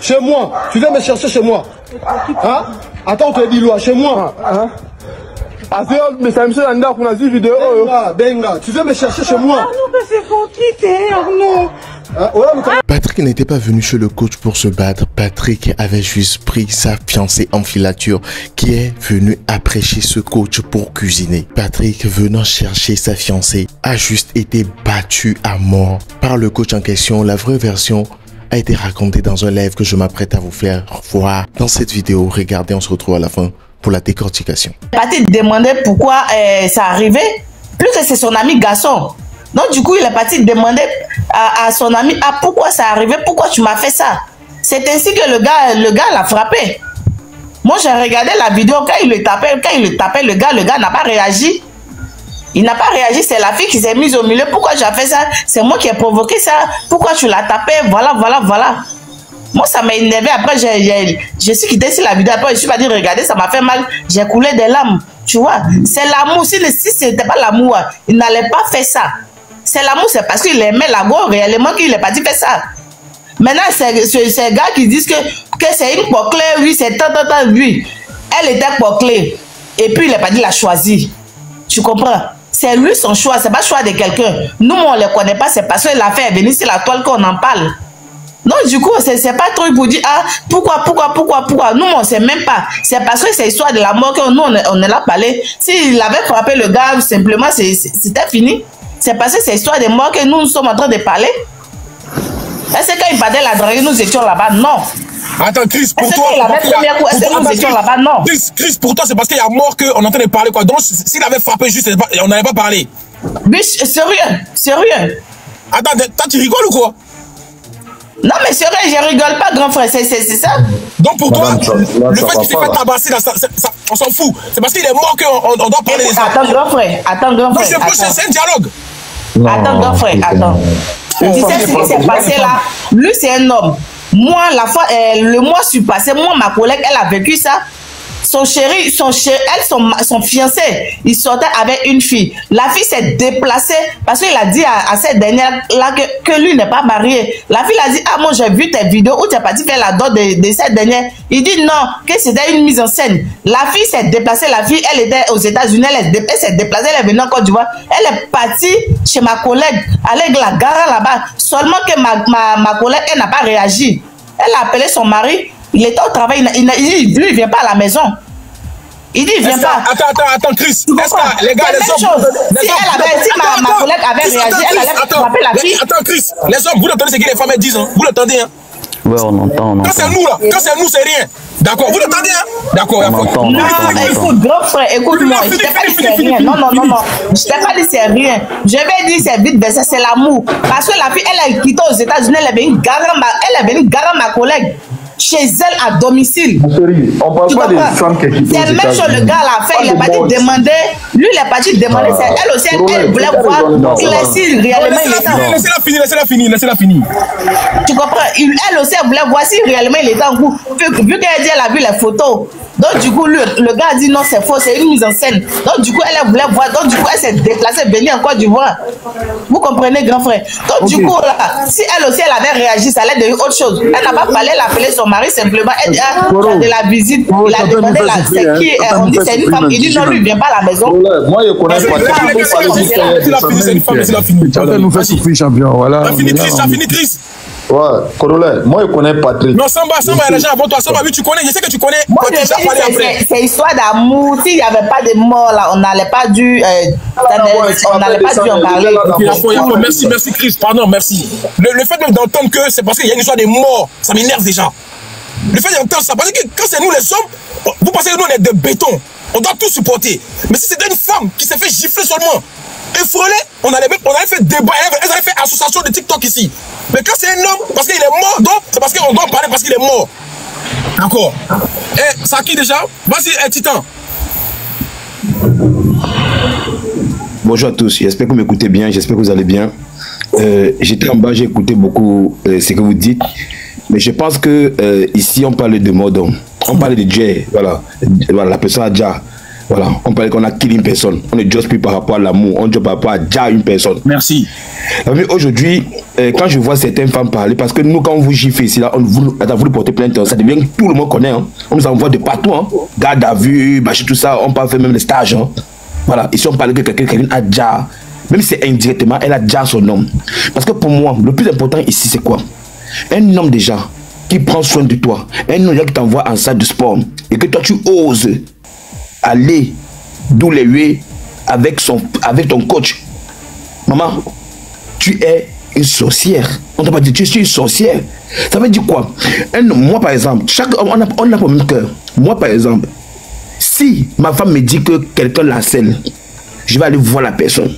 Chez moi. Tu viens me chercher chez moi. Hein? Attends, on te dit chez moi. Hein? Mais ça me fait un qu'on a vu vidéo. Benga, tu viens me chercher chez moi. Arnaud, mais c'est pour quitter, Arnaud. Patrick n'était pas venu chez le coach pour se battre. Patrick avait juste pris sa fiancée en filature qui est venue après chez ce coach pour cuisiner. Patrick, venant chercher sa fiancée, a juste été battu à mort par le coach en question. La vraie version a été racontée dans un live que je m'apprête à vous faire voir dans cette vidéo. Regardez, on se retrouve à la fin pour la décortication. Patrick demandait pourquoi ça arrivait, plus que c'est son ami garçon. Donc du coup, il est parti demander à son ami, pourquoi ça arrivait, pourquoi tu m'as fait ça. C'est ainsi que le gars l'a frappé. Moi, j'ai regardé la vidéo, quand il le tapait, le gars n'a pas réagi. Il n'a pas réagi, c'est la fille qui s'est mise au milieu. Pourquoi j'ai fait ça? C'est moi qui ai provoqué ça. Pourquoi tu l'as tapé? Voilà. Moi, ça m'a énervé. Après, je suis quitté sur la vidéo. Après, je suis pas dit, regardez, ça m'a fait mal. J'ai coulé des larmes. Tu vois, c'est l'amour. Si ce n'était pas l'amour, il n'allait pas faire ça. C'est l'amour, c'est parce qu'il aimait la go réellement qu'il est parti faire ça. Maintenant, c'est ces gars qui disent que c'est une poclée, oui, c'est tant, oui. Elle était poclée. Et puis, il est parti la choisir. Tu comprends? C'est lui son choix, c'est pas le choix de quelqu'un. Nous, on ne les connaît pas, c'est parce que l'affaire est venue sur la toile qu'on en parle. Donc, du coup, c'est pas un truc pour dire, pourquoi. Nous, on ne sait même pas. C'est parce que c'est l'histoire de la mort que nous, on a parlé. S'il avait frappé le gars, simplement, c'était fini. C'est parce que c'est l'histoire de mort que nous sommes en train de parler. Est-ce que quand il battait la drague, nous étions là-bas? Non. Attends, Chris, pour toi. Est-ce que nous étions là-bas? Non. Chris, pour toi, c'est parce qu'il y a mort qu'on est en train de parler, quoi. Donc, s'il avait frappé juste, on n'allait pas parler. Mais sérieux. Attends, tu rigoles ou quoi? Non, mais sérieux, je rigole pas, grand frère, c'est ça. Donc pour toi, le fait qu'il s'est fait tabasser, on s'en fout. C'est parce qu'il est mort qu'on doit parler de ça. Attends, grand frère. C'est un dialogue. Attends, grand frère, attends. Tu sais ce qui s'est passé là? Lui, c'est un homme. Moi, le mois passé, ma collègue, elle a vécu ça. Son fiancé, il sortait avec une fille. La fille s'est déplacée parce qu'il a dit à cette dernière-là que lui n'est pas marié. La fille a dit, moi j'ai vu tes vidéos où tu es parti faire la dot de cette dernière. Il dit non, que c'était une mise en scène. La fille s'est déplacée, la fille, elle était aux États-Unis, elle s'est déplacée, elle est venue en Côte d'Ivoire. Elle est partie chez ma collègue, avec la gare là-bas. Seulement que ma collègue, elle n'a pas réagi. Elle a appelé son mari. Il était au travail, lui, il vient pas à la maison. Il dit, il vient pas. Attends, Chris. Est-ce que les gars, les hommes. Si ma collègue avait réagi, elle allait frapper la fille. Attends, Chris. Les hommes, vous l'entendez ce que les femmes disent, hein? Vous l'entendez, hein? Ouais, on entend. Quand c'est nous, là, c'est rien. D'accord, vous l'entendez, hein? D'accord, non, écoute, grand frère, écoute-moi. Je t'ai pas dit c'est rien. Non. Je t'ai pas dit c'est rien. Je vais dire c'est vite, c'est l'amour. Parce que la fille, elle a quitté aux États-Unis, elle est venue garer ma collègue chez elle à domicile. On parle pas des femmes qui quittent. C'est le même chose, le gars l'a fait, il est parti demander. Lui, il est parti demander. Elle aussi, elle voulait voir si réellement il était. Laissez-la finir. Tu comprends? Elle aussi, elle voulait voir si réellement il était en cours. Vu qu'elle dit, elle a vu les photos. Donc, du coup, le gars a dit non, c'est faux, c'est une mise en scène. Donc, du coup, elle voulait voir. Donc, du coup, elle s'est déplacée, venue en Côte d'Ivoire. Vous comprenez, grand frère? Donc, du coup, là, si elle aussi, elle avait réagi, ça allait devenir autre chose. Elle n'a pas parlé, elle a appelé son mari simplement. Elle dit, de la visite, il a demandé c'est qui. On dit, c'est une femme. Il dit non, lui, il ne vient pas à la maison. Moi, je connais pas. C'est la fini. Tu nous fait souffrir, champion. Voilà. Ça finit, Chris. Ouais, Corolla, moi je connais Patrick. Non, Samba, il y a les gens avant toi. Samba, oui, tu connais, je sais que tu connais. Moi, c'est histoire d'amour. S'il n'y avait pas de mort là, on n'allait pas dû en parler. Merci, Chris. Pardon, merci. Le fait même d'entendre que c'est parce qu'il y a une histoire de mort, ça m'énerve déjà. Le fait d'entendre ça, parce que quand c'est nous les hommes, vous pensez que nous on est de béton. On doit tout supporter. Mais si c'était une femme qui s'est fait gifler seulement, effrolée, on allait faire débat, elle allait faire association de TikTok ici. Mais quand c'est un homme, parce qu'il est mort, donc c'est parce qu'on doit parler parce qu'il est mort. D'accord. Et ça qui déjà? Vas-y, Titan. Bonjour à tous, j'espère que vous m'écoutez bien, j'espère que vous allez bien. J'étais en bas, j'ai écouté beaucoup ce que vous dites. Mais je pense que ici on parle de mort d'homme. On parle de Jay, voilà, la personne Adja. Voilà, on parlait qu'on a killé une personne. On ne joue plus par rapport à l'amour, on joue par rapport à déjà une personne. Merci. Mais aujourd'hui, quand je vois certaines femmes parler, parce que nous, quand on vous gifle ici, là, on a voulu porter plainte, ça devient que tout le monde connaît. Hein. On nous envoie de partout. Hein. Garde à vue, tout ça, on peut faire même des stages. Hein. Voilà, ici on parle que quelqu'un a déjà, même si c'est indirectement, elle a déjà son nom. Parce que pour moi, le plus important ici, c'est quoi? Un homme déjà qui prend soin de toi, un homme qui t'envoie en salle de sport, et que toi tu oses aller d'où les huées avec ton coach. Maman, tu es une sorcière. On t'a pas dit tu es une sorcière. Ça veut dire quoi? Moi par exemple, on a pas le même cœur. Moi par exemple, si ma femme me dit que quelqu'un la harcèle, je vais aller voir la personne.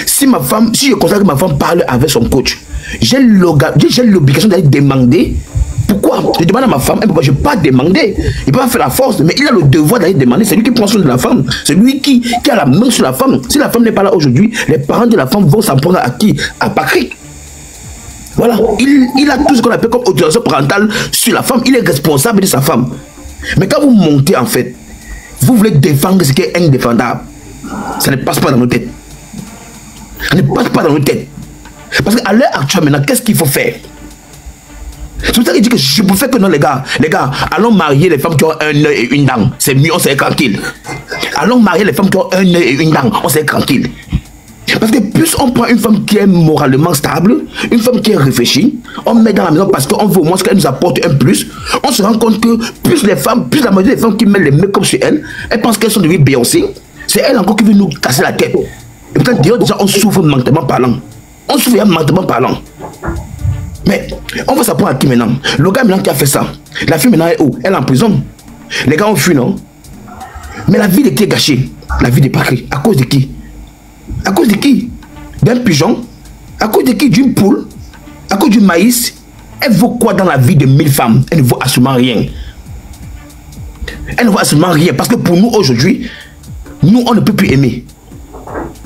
Si je constate que ma femme parle avec son coach, j'ai l'obligation d'aller demander. Pourquoi? Je demande à ma femme, je ne peux pas demander. Il ne peut pas faire la force, mais il a le devoir d'aller demander. C'est lui qui prend soin de la femme. C'est lui qui a la main sur la femme. Si la femme n'est pas là aujourd'hui, les parents de la femme vont s'en prendre à qui? À Patrick. Voilà. Il a tout ce qu'on appelle comme autorisation parentale sur la femme. Il est responsable de sa femme. Mais quand vous montez, en fait, vous voulez défendre ce qui est indéfendable. Ça ne passe pas dans nos têtes. Ça ne passe pas dans nos têtes. Parce qu'à l'heure actuelle, maintenant, qu'est-ce qu'il faut faire? C'est pour ça qu'il dit que je peux faire que non, les gars, allons marier les femmes qui ont un œil et une dent. C'est mieux, on s'est tranquille. Allons marier les femmes qui ont un œil et une dent, on s'est tranquille. Parce que plus on prend une femme qui est moralement stable, une femme qui est réfléchie, on met dans la maison parce qu'on veut au moins qu'elle nous apporte un plus, on se rend compte que plus la majorité des femmes qui mettent les make-up sur elles pensent qu'elles sont devenues Beyoncé, c'est elle encore qui veut nous casser la tête. Et pourtant, déjà, on souffre mentalement parlant. On souffre mentalement parlant. Mais on va s'apprendre à qui maintenant? Le gars maintenant qui a fait ça, la fille maintenant est où? Elle est en prison. Les gars ont fui, non? Mais la vie de qui est gâchée? La vie de Patrick. À cause de qui? À cause de qui? D'un pigeon? À cause de qui? D'une poule? À cause du maïs? Elle vaut quoi dans la vie de 1000 femmes? Elle ne vaut absolument rien. Elle ne vaut absolument rien. Parce que pour nous aujourd'hui, nous on ne peut plus aimer.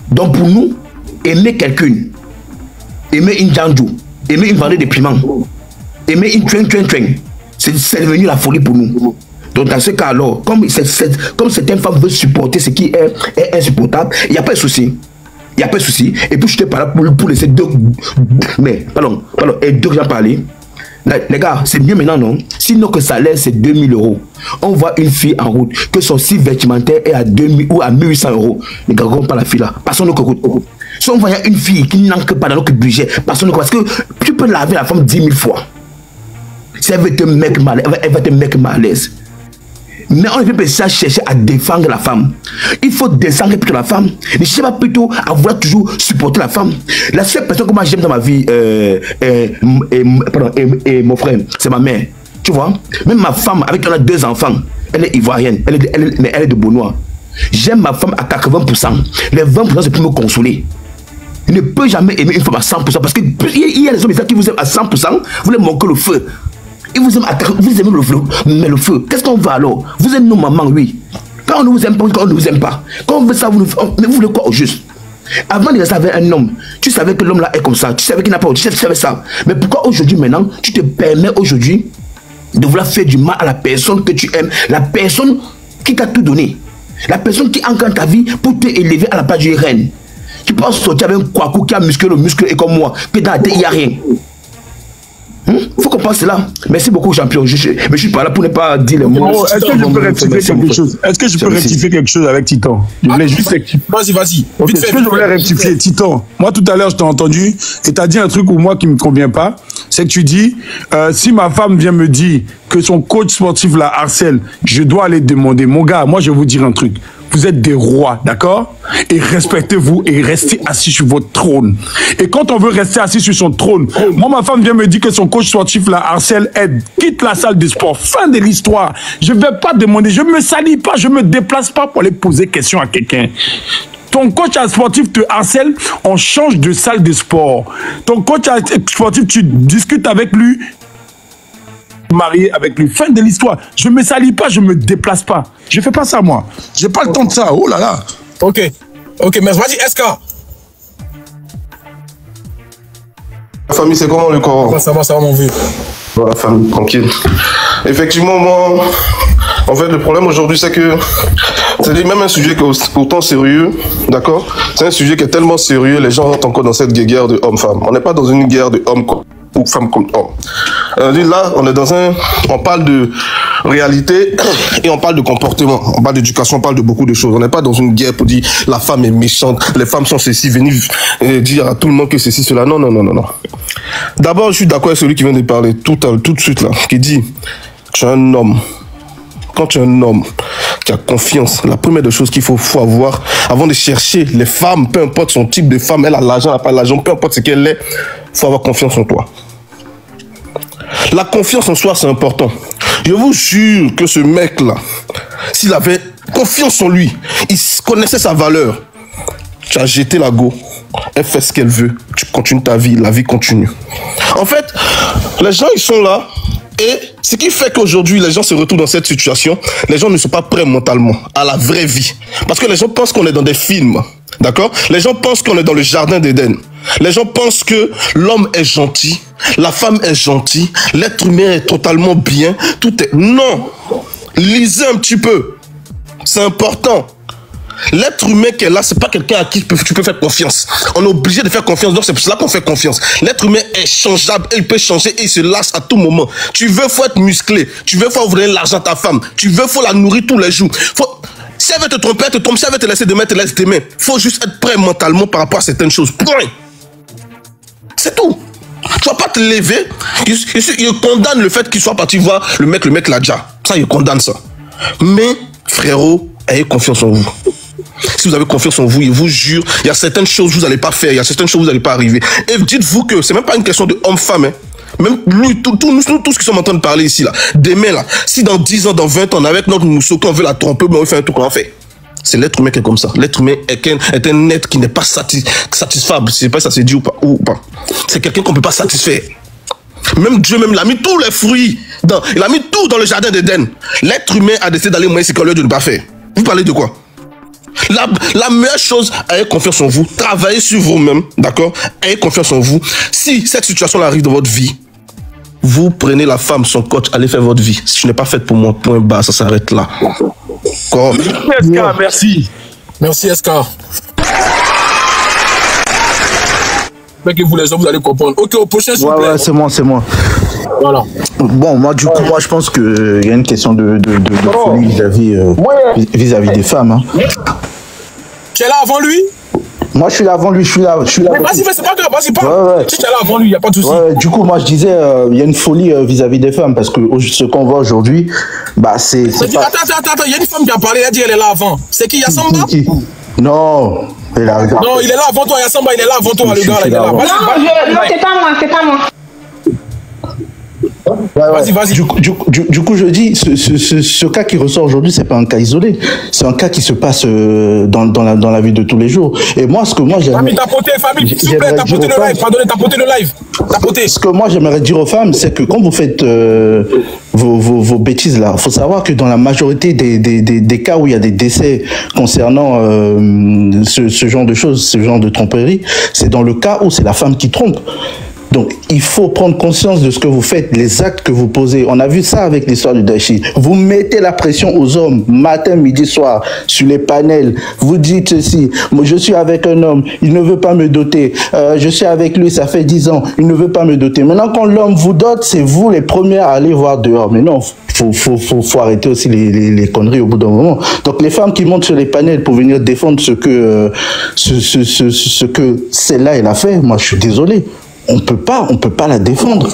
Donc pour nous, aimer quelqu'un, aimer une Django, aimer une vendeur de piment, aimer une train, c'est devenu la folie pour nous. Donc dans ce cas alors, comme certaines femmes veulent supporter ce qui est insupportable, il n'y a pas de souci. Il n'y a pas de souci. Et puis je te parle pour laisser deux gens parler. Les gars, c'est mieux maintenant, non? Sinon que salaire c'est 2000 €. On voit une fille en route, que son site vestimentaire est à 2000 ou à 1800 €. Les gars, on pas la fille là. Passons nos cocottes. Si on voit une fille qui n'entre pas dans notre budget, passons nos parce que tu peux laver la femme 10 000 fois. Si elle veut te mettre mal, elle va te mettre mal à l'aise. Mais on ne peut pas chercher à défendre la femme. Il faut descendre plutôt la femme. Ne cherchez pas plutôt à vouloir toujours supporter la femme. La seule personne que moi j'aime dans ma vie, mon frère, c'est ma mère. Tu vois, même ma femme, avec qui on a 2 enfants, elle est ivoirienne, mais elle est de Beaunois. J'aime ma femme à 80%. Les 20% c'est pour me consoler. Je ne peux jamais aimer une femme à 100% parce qu'il y a des hommes qui vous aiment à 100%, vous les manquez le feu. Et vous aimez le feu, mais le feu, qu'est-ce qu'on veut alors? Vous aimez nos mamans, oui. Quand on ne vous aime pas, quand on ne vous aime pas. Quand on veut ça, mais vous voulez quoi au juste? Avant de rester avec un homme, tu savais que l'homme là est comme ça, tu savais qu'il n'a pas, tu savais ça. Mais pourquoi aujourd'hui maintenant, tu te permets aujourd'hui de vouloir faire du mal à la personne que tu aimes, la personne qui t'a tout donné, la personne qui encadre ta vie pour te élever à la place d'une reine? Tu peux sortir avec un kwaku qui a musclé le muscle et comme moi, que dans la tête il n'y a rien. Faut qu'on pense là. Merci beaucoup, champion. Mais je suis pas là pour ne pas dire les mots. Est-ce que je peux rectifier quelque chose? Est-ce que je peux rectifier quelque chose avec Titan? Je voulais juste rectifier. Vas-y. Okay. Ce que je voulais rectifier, Titan. Moi, tout à l'heure, je t'ai entendu et tu as dit un truc où moi qui ne me convient pas. C'est que tu dis, si ma femme vient me dire que son coach sportif la harcèle, je dois aller demander. Mon gars, moi, je vais vous dire un truc. Vous êtes des rois, d'accord? Et respectez-vous et restez assis sur votre trône. Et quand on veut rester assis sur son trône, moi, ma femme vient me dire que son coach sportif la harcèle, elle quitte la salle de sport. Fin de l'histoire. Je ne vais pas demander, je ne me salis pas, je ne me déplace pas pour aller poser question à quelqu'un. Ton coach sportif te harcèle, on change de salle de sport. Ton coach sportif, tu discutes avec lui, marié avec lui. Fin de l'histoire. Je ne me salis pas, je ne me déplace pas. Je ne fais pas ça, moi. Je n'ai pas le temps de ça. Oh là là. Ok, mais vas-y, SK. La famille, c'est comment le corps? Ça va, mon vieux. La famille, tranquille. Effectivement, moi, En fait, le problème aujourd'hui, c'est que c'est même un sujet qui est pourtant sérieux, d'accord? C'est un sujet qui est tellement sérieux, les gens rentrent encore dans cette guerre de homme-femme. On n'est pas dans une guerre de homme ou femme comme homme. Là, on est dans on parle de réalité et on parle de comportement. On parle d'éducation, on parle de beaucoup de choses. On n'est pas dans une guerre pour dire la femme est méchante, les femmes sont ceci, venir dire à tout le monde que ceci, cela. Non, non, non, non, non. D'abord, je suis d'accord avec celui qui vient de parler tout de suite là, qui dit, tu es un homme. Quand tu es un homme qui a confiance, la première des choses qu'il faut avoir avant de chercher les femmes, peu importe son type de femme, elle a l'argent, elle n'a pas l'argent, peu importe ce qu'elle est, il faut avoir confiance en toi. La confiance en soi, c'est important. Je vous jure que ce mec-là, s'il avait confiance en lui, il connaissait sa valeur. Tu as jeté la go, elle fait ce qu'elle veut, tu continues ta vie, la vie continue. En fait, les gens, ils sont là, et ce qui fait qu'aujourd'hui, les gens se retrouvent dans cette situation, les gens ne sont pas prêts mentalement à la vraie vie. Parce que les gens pensent qu'on est dans des films, d'accord? Les gens pensent qu'on est dans le jardin d'Éden. Les gens pensent que l'homme est gentil, la femme est gentille, l'être humain est totalement bien, tout est... Non! Lisez un petit peu. C'est important. L'être humain qui est là, c'est pas quelqu'un à qui tu peux faire confiance. On est obligé de faire confiance, donc c'est pour cela qu'on fait confiance. L'être humain est changeable, il peut changer et il se lâche à tout moment. Tu veux, faut être musclé. Tu veux, faut donner l'argent à ta femme. Tu veux, faut la nourrir tous les jours. Si elle veut te tromper, elle te trompe. Si elle veut te laisser demain, elle te laisse demain. Faut juste être prêt mentalement par rapport à certaines choses. Point. C'est tout. Tu vas pas te lever. Il condamne le fait qu'il soit parti voir le mec l'a déjà. Ça, il condamne ça. Mais, frérot, ayez confiance en vous. Si vous avez confiance en vous, il vous jure, il y a certaines choses que vous n'allez pas faire, il y a certaines choses que vous n'allez pas arriver. Et dites-vous que c'est même pas une question de homme-femme. Hein. Même lui, tous ce qui sont en train de parler ici, là, demain, là, si dans 10 ans, dans 20 ans, avec notre mousseau, qu'on veut la tromper, ben on fait un truc qu'on en fait. C'est l'être humain qui est comme ça. L'être humain est un être qui n'est pas satisfaisable. Je ne sais pas si ça se dit ou pas. C'est quelqu'un qu'on ne peut pas satisfaire. Même Dieu même, il a mis tous les fruits, il a mis tout dans le jardin d'Éden. L'être humain a décidé d'aller moyen, c'est qu'on lui de ne pas faire. Vous parlez de quoi? La meilleure chose, ayez confiance en vous, travaillez sur vous-même, d'accord? Ayez confiance en vous. Si cette situation arrive dans votre vie, vous prenez la femme, son coach, allez faire votre vie. Si tu n'es pas faite pour moi, point bas, ça s'arrête là. SK, merci. Merci SK. Mais que vous les hommes, vous allez comprendre. Ok, au prochain s'il vous plaît. Ouais, c'est moi. Voilà. Bon, moi, du coup, je pense qu'il y a une question de folie vis-à-vis des femmes. Hein. Tu es là avant lui? Moi, je suis là avant lui, Mais vas-y, c'est pas grave, vas-y, parle. Ouais. Si tu es là avant lui, il n'y a pas de souci. Ouais, du coup, moi, je disais, il y a une folie vis-à-vis des femmes, parce que ce qu'on voit aujourd'hui, bah, c'est pas... Attends, il y a une femme qui a parlé, elle a dit qu'elle est là avant. C'est qui, Yassamba? Non, non, il est là avant toi, Yassamba, il est là avant toi, le gars, là, il est là. Non, c'est pas moi. Vas-y. Du coup, je dis, ce cas qui ressort aujourd'hui, c'est pas un cas isolé. C'est un cas qui se passe dans la vie de tous les jours. Et moi, ce que moi j'aimerais... Famille, s'il vous plaît, tapotez le live. Pardonnez, tapotez le live. Tapotez. Ce que moi j'aimerais dire aux femmes, c'est que quand vous faites vos bêtises là, il faut savoir que dans la majorité des cas où il y a des décès concernant ce genre de choses, ce genre de tromperie, c'est dans le cas où c'est la femme qui trompe. Donc, il faut prendre conscience de ce que vous faites, les actes que vous posez. On a vu ça avec l'histoire du Daichi. Vous mettez la pression aux hommes, matin, midi, soir, sur les panels. Vous dites ceci, moi, je suis avec un homme, il ne veut pas me doter. Je suis avec lui, ça fait 10 ans, il ne veut pas me doter. Maintenant, quand l'homme vous dote, c'est vous les premiers à aller voir dehors. Mais non, faut arrêter aussi les conneries au bout d'un moment. Donc, les femmes qui montent sur les panels pour venir défendre ce que celle-là, elle a fait, moi, je suis désolé. On peut pas la défendre.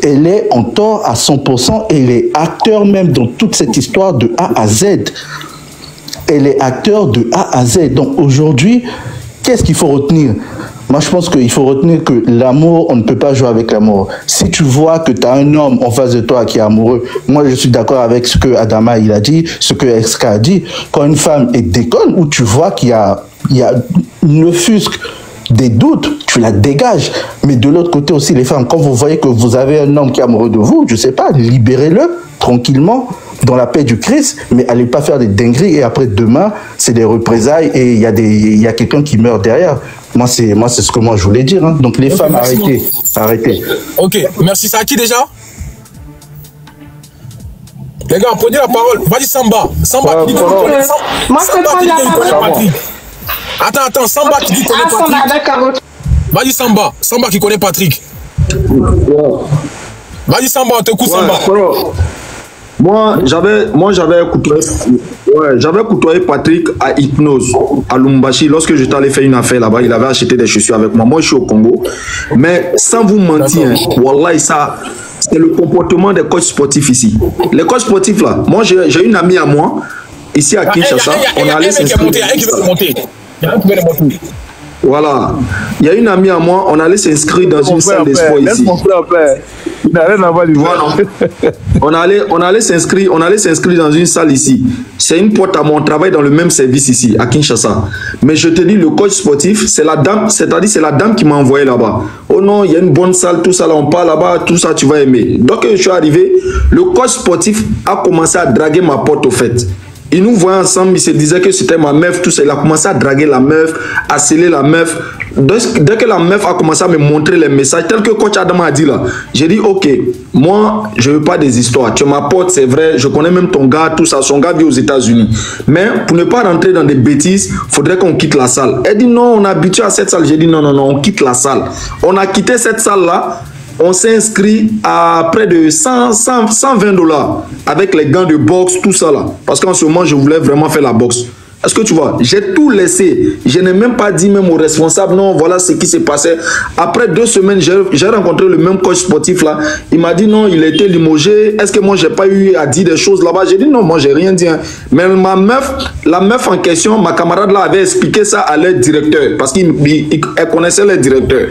Elle est en tort à 100% et elle est acteur même dans toute cette histoire de A à Z. Elle est acteur de A à Z. Donc aujourd'hui, qu'est-ce qu'il faut retenir? Moi, je pense qu'il faut retenir que l'amour, on ne peut pas jouer avec l'amour. Si tu vois que tu as un homme en face de toi qui est amoureux, moi, je suis d'accord avec ce que Adama il a dit, ce que SK a dit. Quand une femme est déconne, ou tu vois qu'il y a une fusque des doutes, tu la dégages. Mais de l'autre côté aussi, les femmes, quand vous voyez que vous avez un homme qui est amoureux de vous, je sais pas, libérez-le tranquillement, dans la paix du Christ, mais allez pas faire des dingueries et après demain, c'est des représailles et il y a quelqu'un qui meurt derrière. Moi, c'est ce que moi je voulais dire. Hein. Donc les femmes, arrêtez. Ok, merci. C'est à qui déjà? Les gars, prenez la parole. Vas-y, Samba. Samba qui dit qu'on connaît Moi, je peux prendre la parole. Patrick. Attends, Samba qui dit qu'on connaît Patrick. Vas-y, Samba. Samba qui connaît Patrick. Vas-y, Samba, on te coupe, Samba. Moi, j'avais côtoyé Patrick à Hypnose, à Lumbashi, lorsque j'étais allé faire une affaire là-bas. Il avait acheté des chaussures avec moi. Moi, je suis au Congo. Mais sans vous mentir, wallah, ça, c'est le comportement des coachs sportifs ici. Les coachs sportifs là, moi, j'ai une amie à moi, ici à Kinshasa. On est allé s'inscrire. Voilà. Il y a une amie à moi, on allait s'inscrire dans une salle de sport ici. Il n'a rien à voir, voilà. On allait s'inscrire dans une salle ici. C'est une pote à moi, on travaille dans le même service ici, à Kinshasa. Mais je te dis, le coach sportif, c'est la dame, c'est-à-dire c'est la dame qui m'a envoyé là-bas. Oh non, il y a une bonne salle, tout ça là, on part là-bas, tout ça, tu vas aimer. Donc, je suis arrivé, le coach sportif a commencé à draguer ma pote au fait. Il nous voyait ensemble, il se disait que c'était ma meuf, tout ça. Il a commencé à draguer la meuf, à sceller la meuf. Dès que la meuf a commencé à me montrer les messages, tel que coach Adam a dit là, j'ai dit ok, moi je veux pas des histoires. Tu es ma pote, c'est vrai, je connais même ton gars, tout ça. Son gars vit aux États-Unis. Mais pour ne pas rentrer dans des bêtises, faudrait qu'on quitte la salle. Elle dit non, on est habitué à cette salle. J'ai dit non, on quitte la salle. On a quitté cette salle là. On s'est inscrit à près de 120 $ avec les gants de boxe, tout ça là. Parce qu'en ce moment, je voulais vraiment faire la boxe. Est-ce que tu vois? J'ai tout laissé. Je n'ai même pas dit même au responsable, non, voilà ce qui s'est passé. Après 2 semaines, j'ai rencontré le même coach sportif là. Il m'a dit non, il a été limogé. Est-ce que moi, j'ai pas eu à dire des choses là-bas? J'ai dit non, moi, j'ai rien dit. Hein. Mais la meuf en question, ma camarade là avait expliqué ça à leur directeur. Parce qu'elle connaissait leur directeur.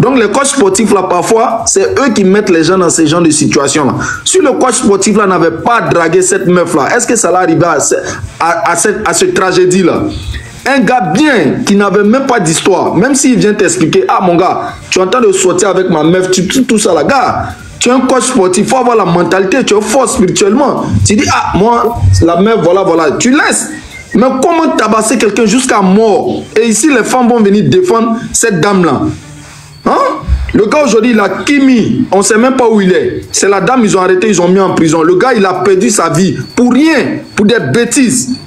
Donc, les coachs sportifs là, parfois, c'est eux qui mettent les gens dans ces genres de situations là. Si le coach sportif là n'avait pas dragué cette meuf là, est-ce que ça l'arrivait à ce trajet dit là, un gars bien qui n'avait même pas d'histoire, même s'il vient t'expliquer, ah mon gars, tu es en train de sortir avec ma meuf, tout ça là, gars, tu es un coach sportif, il faut avoir la mentalité, tu es fort spirituellement. Tu dis, ah moi, la meuf, voilà, tu laisses. Mais comment tabasser quelqu'un jusqu'à mort? Et ici, les femmes vont venir défendre cette dame là. Hein? Le gars aujourd'hui, il a Kimi, on ne sait même pas où il est. C'est la dame, ils ont arrêté, ils ont mis en prison. Le gars, il a perdu sa vie pour rien, pour des bêtises.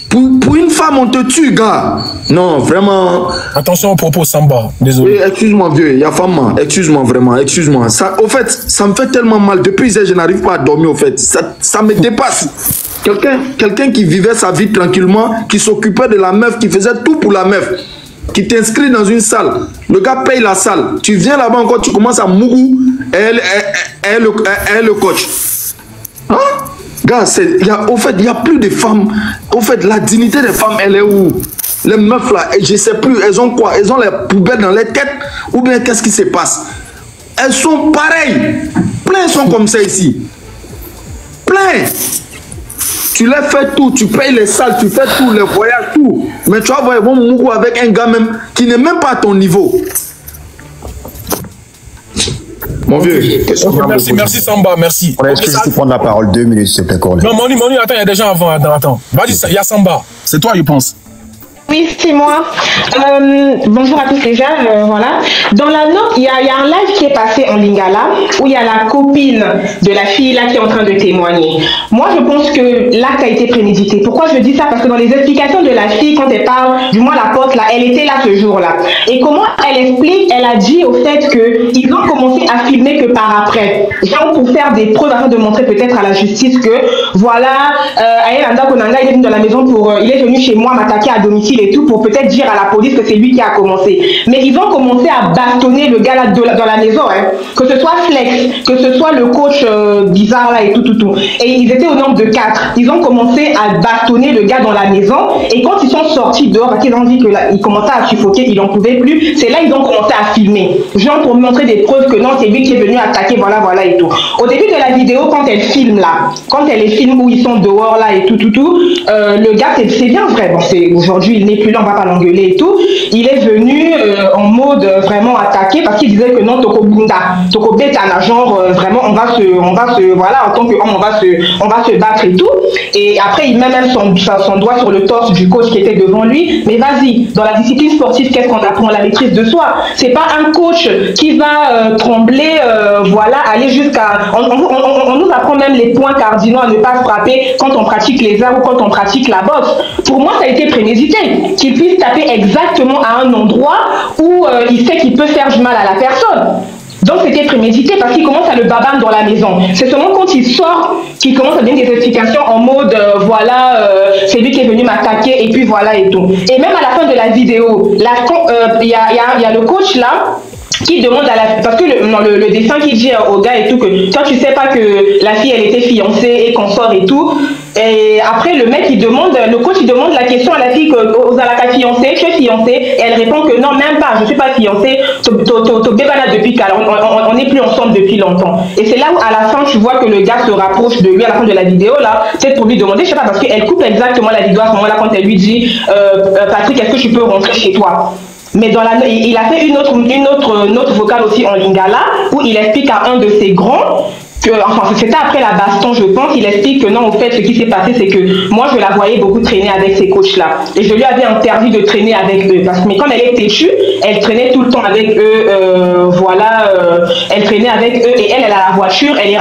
Pour une femme, on te tue, gars. Non, vraiment. Attention au propos, Samba. Désolé. Oui, excuse-moi, vieux. Il y a femme. Excuse-moi, vraiment. Excuse-moi. Au fait, ça me fait tellement mal. Depuis hier, je n'arrive pas à dormir, au fait. Ça me dépasse. Quelqu'un qui vivait sa vie tranquillement, qui s'occupait de la meuf, qui faisait tout pour la meuf, qui t'inscrit dans une salle. Le gars paye la salle. Tu viens là-bas encore, tu commences à mougou. Elle est le coach. Hein? Gars, au fait, il n'y a plus de femmes. Au fait, la dignité des femmes, elle est où? Les meufs là, je ne sais plus, elles ont quoi? Elles ont les poubelles dans les têtes? Ou bien qu'est-ce qui se passe? Elles sont pareilles. Plein sont comme ça ici. Plein. Tu les fais tout, tu payes les salles, tu fais tout, les voyages, tout. Mais tu vas voir, ils vont mourir avec un gars même qui n'est même pas à ton niveau. Mon vieux, merci Samba, merci. Est-ce que je peux prendre la parole 2 minutes, s'il te plaît, Corley? Non, Moni, attends, il y a des gens avant, attends. Vas-y, il y a Samba. C'est toi, je pense. Oui, c'est moi. Bonjour à tous déjà, voilà. Dans la note, il y a un live qui est passé en Lingala où il y a la copine de la fille là qui est en train de témoigner. Moi, je pense que l'acte a été prémédité. Pourquoi je dis ça? Parce que dans les explications de la fille, quand elle parle, du moins la pote là, elle était là ce jour-là. Et comment elle explique? Elle a dit au fait qu'ils ont commencé à filmer que par après. Genre pour faire des preuves afin de montrer peut-être à la justice que voilà, Ayelanda Konanga il est venu dans la maison il est venu chez moi m'attaquer à domicile et tout pour peut-être dire à la police que c'est lui qui a commencé. Mais ils ont commencé à bastonner le gars là dans la maison, hein. Que ce soit Flex, que ce soit le coach bizarre là et tout. Et ils étaient au nombre de 4. Ils ont commencé à bastonner le gars dans la maison et quand ils sont sortis dehors, parce qu'ils ont dit qu'ils commençaient à suffoquer, qu'ils n'en pouvaient plus, c'est là ils ont commencé à filmer. Genre pour montrer des preuves que non, c'est lui qui est venu attaquer, voilà et tout. Au début de la vidéo, quand elle filme là, quand elle les filme où ils sont dehors là et tout, le gars c'est bien vrai. Bon, aujourd'hui n'est plus là, on va pas l'engueuler et tout. Il est venu en mode vraiment attaqué parce qu'il disait que non, Toko Bunda, Toko Betana, genre vraiment on va se, voilà, en tant qu'homme, on va se battre et tout. Et après, il met même son doigt sur le torse du coach qui était devant lui. Mais vas-y, dans la discipline sportive, qu'est-ce qu'on apprend? La maîtrise de soi. C'est pas un coach qui va trembler, voilà, aller jusqu'à... On nous apprend même les points cardinaux à ne pas frapper quand on pratique les arts ou quand on pratique la boxe. Pour moi, ça a été prémédité. Qu'il puisse taper exactement à un endroit où il sait qu'il peut faire du mal à la personne. Donc c'était prémédité parce qu'il commence à le babane dans la maison. C'est seulement quand il sort qu'il commence à donner des explications en mode voilà, c'est lui qui est venu m'attaquer et puis voilà et tout. Et même à la fin de la vidéo, il y a le coach là qui demande à la... Parce que le dessin qui dit au gars et tout que toi tu sais pas que la fille elle était fiancée et qu'on sort et tout. Et après le mec il demande, le coach il demande la question à la fille que aux Alaka fiancée, tu es fiancée, et elle répond que non même pas, je suis pas fiancée, bébana depuis on n'est plus ensemble depuis longtemps. Et c'est là où à la fin tu vois que le gars se rapproche de lui à la fin de la vidéo là, c'est pour lui demander, je sais pas, parce qu'elle coupe exactement la vidéo à ce moment là quand elle lui dit Patrick, est-ce que tu peux rentrer chez toi? Mais il a fait une autre vocale aussi en lingala où il explique à un de ses grands que, enfin c'était après la baston je pense, il explique que non, au fait ce qui s'est passé c'est que moi je la voyais beaucoup traîner avec ces coachs là et je lui avais interdit de traîner avec eux mais comme elle est têtue, elle traînait tout le temps avec eux, voilà, elle traînait avec eux et elle a la voiture, elle est